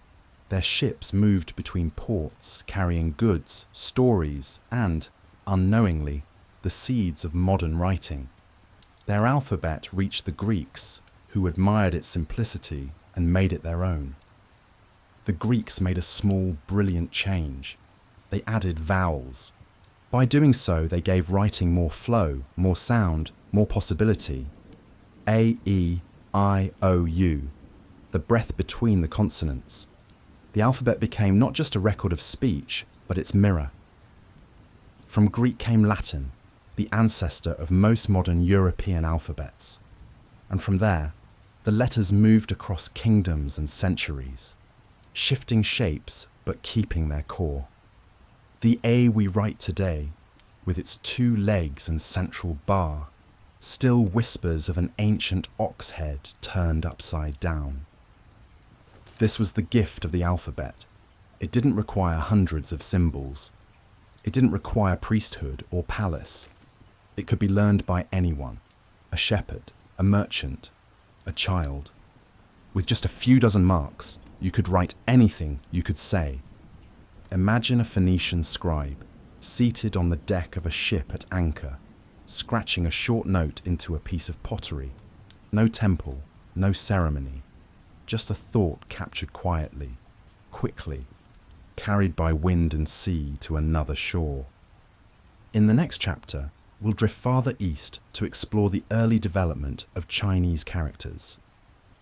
Their ships moved between ports, carrying goods, stories, and, unknowingly, the seeds of modern writing. Their alphabet reached the Greeks, who admired its simplicity and made it their own. The Greeks made a small, brilliant change. They added vowels. By doing so, they gave writing more flow, more sound, more possibility. A, E, I, O, U, the breath between the consonants. The alphabet became not just a record of speech, but its mirror. From Greek came Latin, the ancestor of most modern European alphabets. And from there, the letters moved across kingdoms and centuries, shifting shapes but keeping their core. The A we write today, with its two legs and central bar, still whispers of an ancient ox head turned upside down. This was the gift of the alphabet. It didn't require hundreds of symbols. It didn't require priesthood or palace. It could be learned by anyone, a shepherd, a merchant, a child. With just a few dozen marks, you could write anything you could say. Imagine a Phoenician scribe, seated on the deck of a ship at anchor, scratching a short note into a piece of pottery. No temple, no ceremony, just a thought captured quietly, quickly, carried by wind and sea to another shore. In the next chapter, we'll drift farther east to explore the early development of Chinese characters,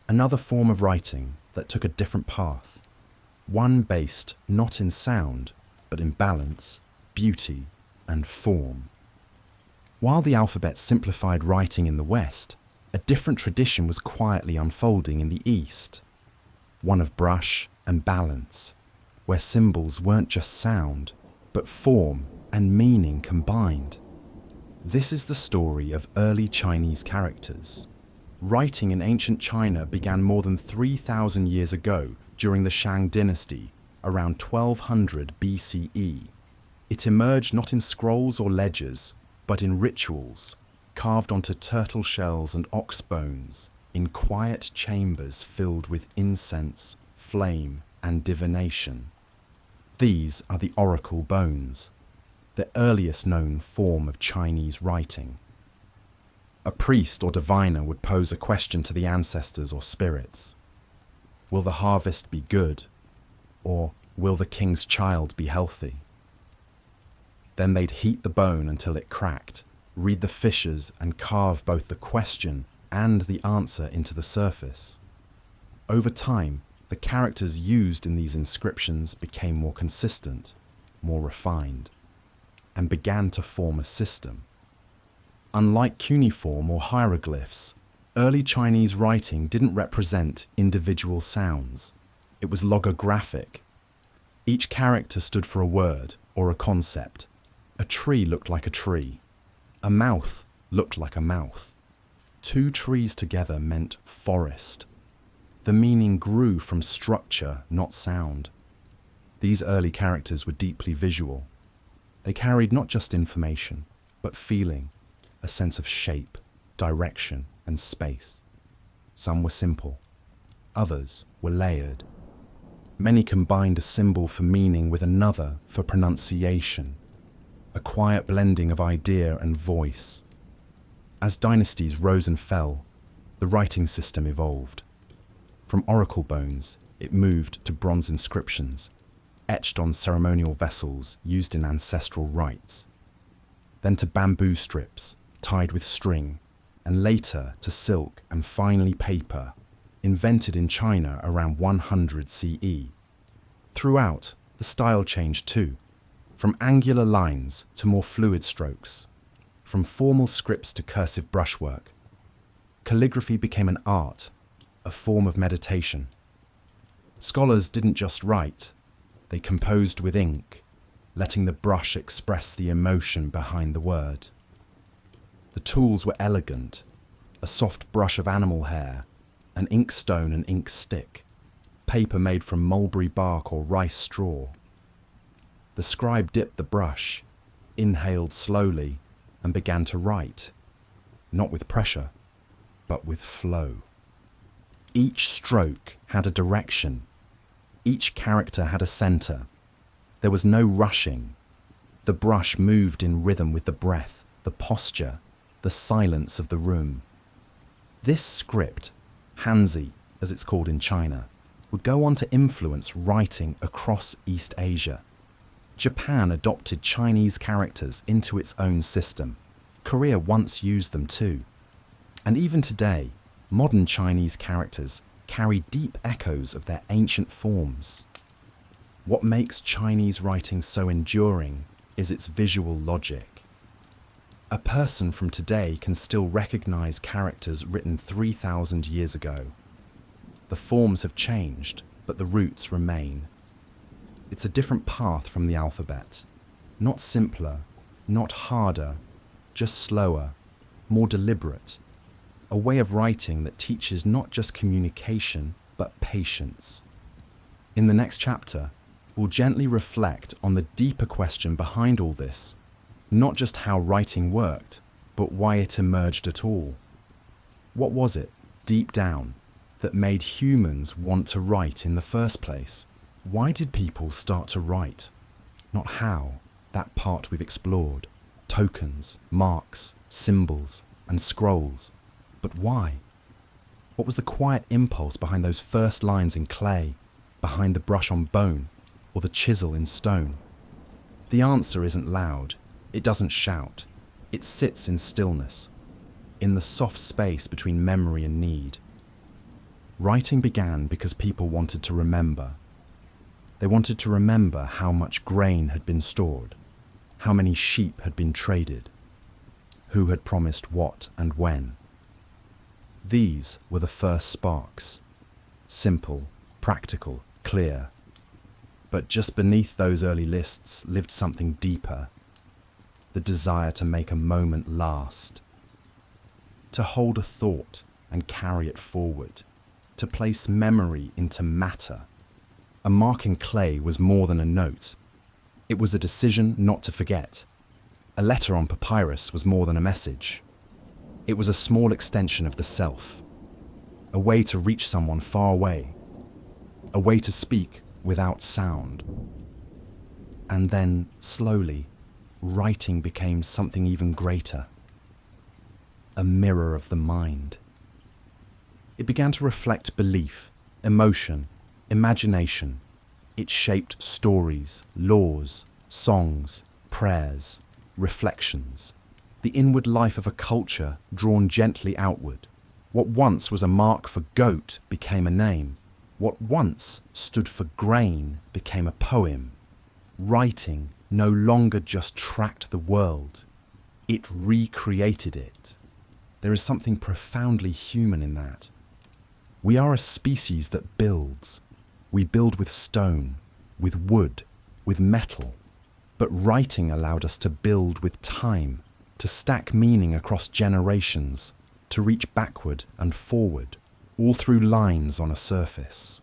another form of writing that took a different path, one based not in sound, but in balance, beauty, and form. While the alphabet simplified writing in the West, a different tradition was quietly unfolding in the East, one of brush and balance, where symbols weren't just sound, but form and meaning combined. This is the story of early Chinese characters. Writing in ancient China began more than 3,000 years ago during the Shang dynasty, around 1200 BCE. It emerged not in scrolls or ledgers, but in rituals, carved onto turtle shells and ox bones, in quiet chambers filled with incense, flame, and divination. These are the oracle bones, the earliest known form of Chinese writing. A priest or diviner would pose a question to the ancestors or spirits. Will the harvest be good? Or will the king's child be healthy? Then they'd heat the bone until it cracked, read the fissures, and carve both the question and the answer into the surface. Over time, the characters used in these inscriptions became more consistent, more refined, and began to form a system. Unlike cuneiform or hieroglyphs, early Chinese writing didn't represent individual sounds. It was logographic. Each character stood for a word or a concept. A tree looked like a tree. A mouth looked like a mouth. Two trees together meant forest. The meaning grew from structure, not sound. These early characters were deeply visual. They carried not just information, but feeling, a sense of shape, direction, and space. Some were simple. Others were layered. Many combined a symbol for meaning with another for pronunciation, a quiet blending of idea and voice. As dynasties rose and fell, the writing system evolved. From oracle bones, it moved to bronze inscriptions, etched on ceremonial vessels used in ancestral rites, then to bamboo strips tied with string, and later to silk and finally paper, invented in China around 100 CE. Throughout, the style changed too, from angular lines to more fluid strokes, from formal scripts to cursive brushwork. Calligraphy became an art, a form of meditation. Scholars didn't just write, they composed with ink, letting the brush express the emotion behind the word. The tools were elegant, a soft brush of animal hair, an inkstone and ink stick, paper made from mulberry bark or rice straw. The scribe dipped the brush, inhaled slowly, and began to write, not with pressure, but with flow. Each stroke had a direction. Each character had a center. There was no rushing. The brush moved in rhythm with the breath, the posture, the silence of the room. This script, Hanzi, as it's called in China, would go on to influence writing across East Asia. Japan adopted Chinese characters into its own system. Korea once used them too. And even today, modern Chinese characters carry deep echoes of their ancient forms. What makes Chinese writing so enduring is its visual logic. A person from today can still recognize characters written 3,000 years ago. The forms have changed, but the roots remain. It's a different path from the alphabet. Not simpler, not harder, just slower, more deliberate. A way of writing that teaches not just communication, but patience. In the next chapter, we'll gently reflect on the deeper question behind all this, not just how writing worked, but why it emerged at all. What was it, deep down, that made humans want to write in the first place? Why did people start to write? Not how, that part we've explored. Tokens, marks, symbols, and scrolls. But why? What was the quiet impulse behind those first lines in clay, behind the brush on bone, or the chisel in stone? The answer isn't loud. It doesn't shout. It sits in stillness, in the soft space between memory and need. Writing began because people wanted to remember. They wanted to remember how much grain had been stored, how many sheep had been traded, who had promised what and when. These were the first sparks. Simple, practical, clear. But just beneath those early lists lived something deeper. The desire to make a moment last. To hold a thought and carry it forward. To place memory into matter. A mark in clay was more than a note. It was a decision not to forget. A letter on papyrus was more than a message. It was a small extension of the self. A way to reach someone far away. A way to speak without sound. And then, slowly, writing became something even greater. A mirror of the mind. It began to reflect belief, emotion, imagination. It shaped stories, laws, songs, prayers, reflections. The inward life of a culture drawn gently outward. What once was a mark for goat became a name. What once stood for grain became a poem. Writing no longer just tracked the world, it recreated it. There is something profoundly human in that. We are a species that builds. We build with stone, with wood, with metal. But writing allowed us to build with time, to stack meaning across generations, to reach backward and forward, all through lines on a surface.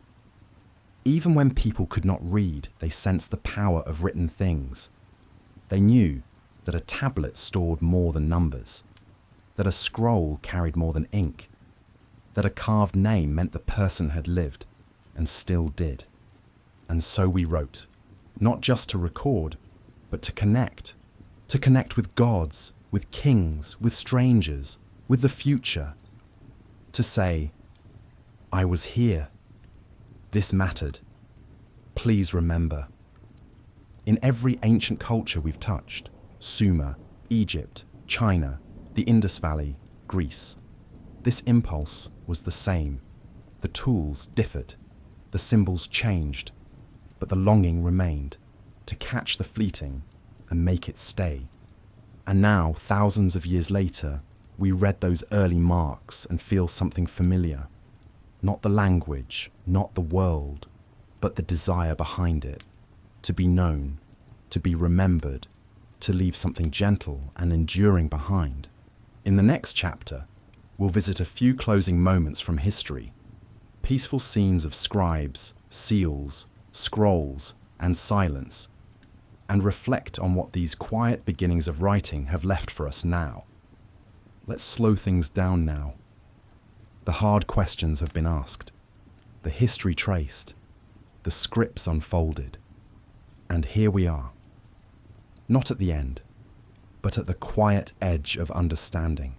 Even when people could not read, they sensed the power of written things. They knew that a tablet stored more than numbers, that a scroll carried more than ink, that a carved name meant the person had lived and still did. And so we wrote, not just to record, but to connect with gods, with kings, with strangers, with the future, to say, I was here. This mattered. Please remember. In every ancient culture we've touched, Sumer, Egypt, China, the Indus Valley, Greece, this impulse was the same. The tools differed, the symbols changed, but the longing remained, to catch the fleeting and make it stay. And now, thousands of years later, we read those early marks and feel something familiar. Not the language, not the world, but the desire behind it. To be known, to be remembered, to leave something gentle and enduring behind. In the next chapter, we'll visit a few closing moments from history. Peaceful scenes of scribes, seals, scrolls, and silence. and reflect on what these quiet beginnings of writing have left for us now. Let's slow things down now. The hard questions have been asked, the history traced, the scripts unfolded, and here we are. Not at the end, but at the quiet edge of understanding,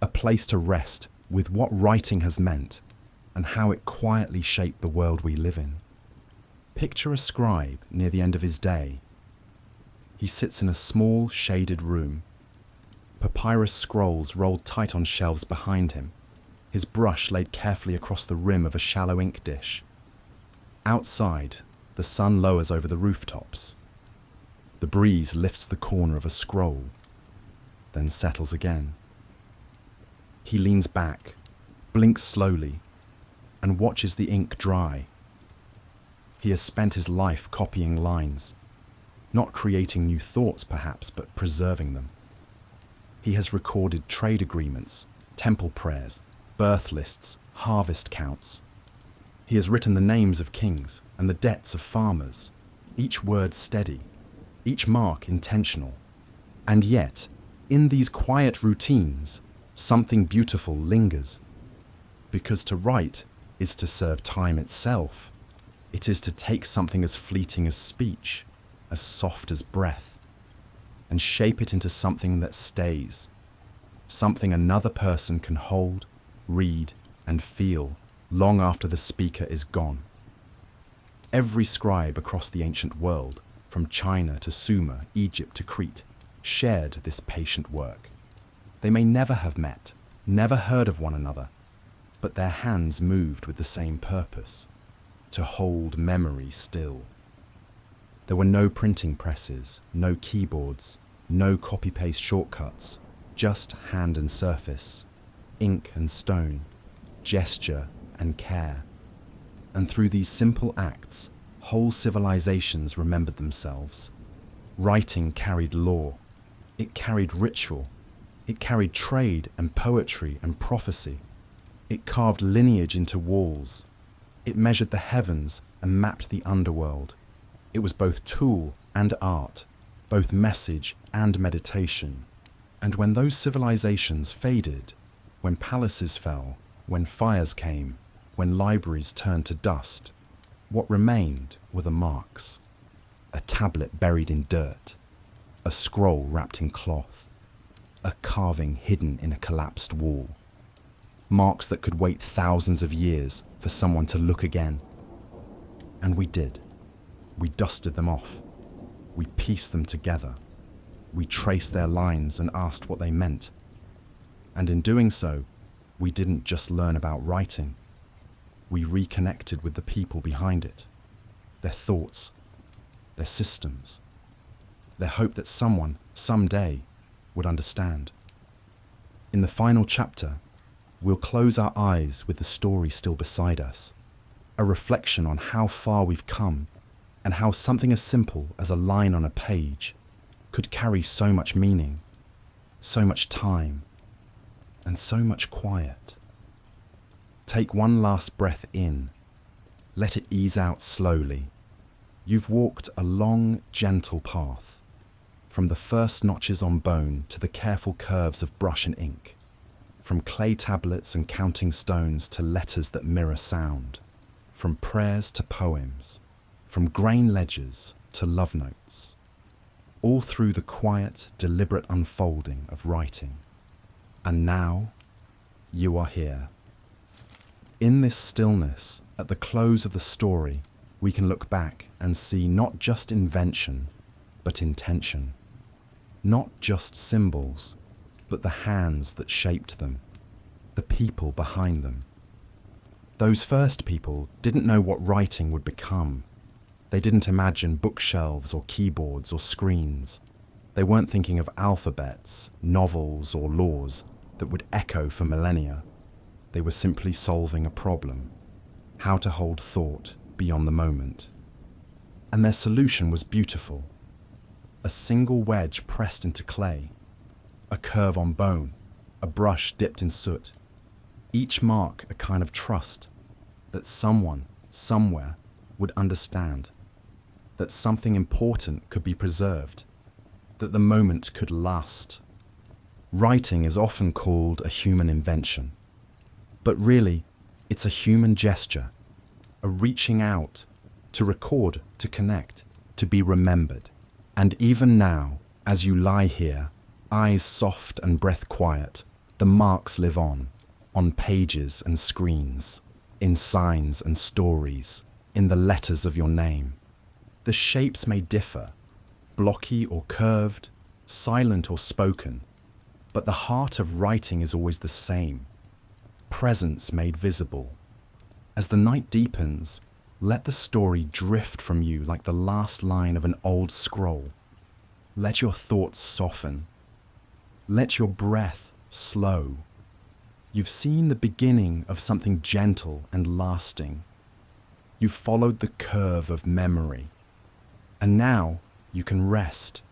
a place to rest with what writing has meant and how it quietly shaped the world we live in. Picture a scribe near the end of his day. He sits in a small, shaded room, papyrus scrolls rolled tight on shelves behind him, his brush laid carefully across the rim of a shallow ink dish. Outside, the sun lowers over the rooftops. The breeze lifts the corner of a scroll, then settles again. He leans back, blinks slowly, and watches the ink dry. He has spent his life copying lines, not creating new thoughts perhaps, but preserving them. He has recorded trade agreements, temple prayers, birth lists, harvest counts. He has written the names of kings and the debts of farmers, each word steady, each mark intentional. And yet, in these quiet routines, something beautiful lingers. Because to write is to serve time itself. It is to take something as fleeting as speech, as soft as breath, and shape it into something that stays, something another person can hold, read, and feel long after the speaker is gone. Every scribe across the ancient world, from China to Sumer, Egypt to Crete, shared this patient work. They may never have met, never heard of one another, but their hands moved with the same purpose, to hold memory still. There were no printing presses, no keyboards, no copy-paste shortcuts, just hand and surface, ink and stone, gesture and care. And through these simple acts, whole civilizations remembered themselves. Writing carried law, it carried ritual, it carried trade and poetry and prophecy. It carved lineage into walls. It measured the heavens and mapped the underworld. It was both tool and art, both message and meditation. And when those civilizations faded, when palaces fell, when fires came, when libraries turned to dust, what remained were the marks. A tablet buried in dirt, a scroll wrapped in cloth, a carving hidden in a collapsed wall. Marks that could wait thousands of years for someone to look again. And we did. We dusted them off. We pieced them together. We traced their lines and asked what they meant. And in doing so, we didn't just learn about writing. We reconnected with the people behind it, their thoughts, their systems, their hope that someone, someday, would understand. In the final chapter, we'll close our eyes with the story still beside us, a reflection on how far we've come and how something as simple as a line on a page could carry so much meaning, so much time, and so much quiet. Take one last breath in. Let it ease out slowly. You've walked a long, gentle path, from the first notches on bone to the careful curves of brush and ink, from clay tablets and counting stones to letters that mirror sound, from prayers to poems, from grain ledgers to love notes, all through the quiet, deliberate unfolding of writing. And now, you are here. In this stillness, at the close of the story, we can look back and see not just invention, but intention. Not just symbols, but the hands that shaped them, the people behind them. Those first people didn't know what writing would become. They didn't imagine bookshelves or keyboards or screens. They weren't thinking of alphabets, novels or laws that would echo for millennia. They were simply solving a problem, how to hold thought beyond the moment. And their solution was beautiful. A single wedge pressed into clay, a curve on bone, a brush dipped in soot. Each mark a kind of trust that someone, somewhere, would understand. that something important could be preserved, that the moment could last. Writing is often called a human invention, but really, it's a human gesture, a reaching out, to record, to connect, to be remembered. And even now, as you lie here, eyes soft and breath quiet, the marks live on pages and screens, in signs and stories, in the letters of your name. The shapes may differ, blocky or curved, silent or spoken, but the heart of writing is always the same, presence made visible. As the night deepens, let the story drift from you like the last line of an old scroll. Let your thoughts soften. Let your breath slow. You've seen the beginning of something gentle and lasting. You've followed the curve of memory. And now you can rest.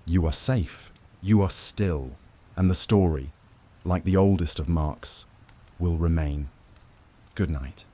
You are safe. You are still. And the story, like the oldest of marks, will remain. Good night.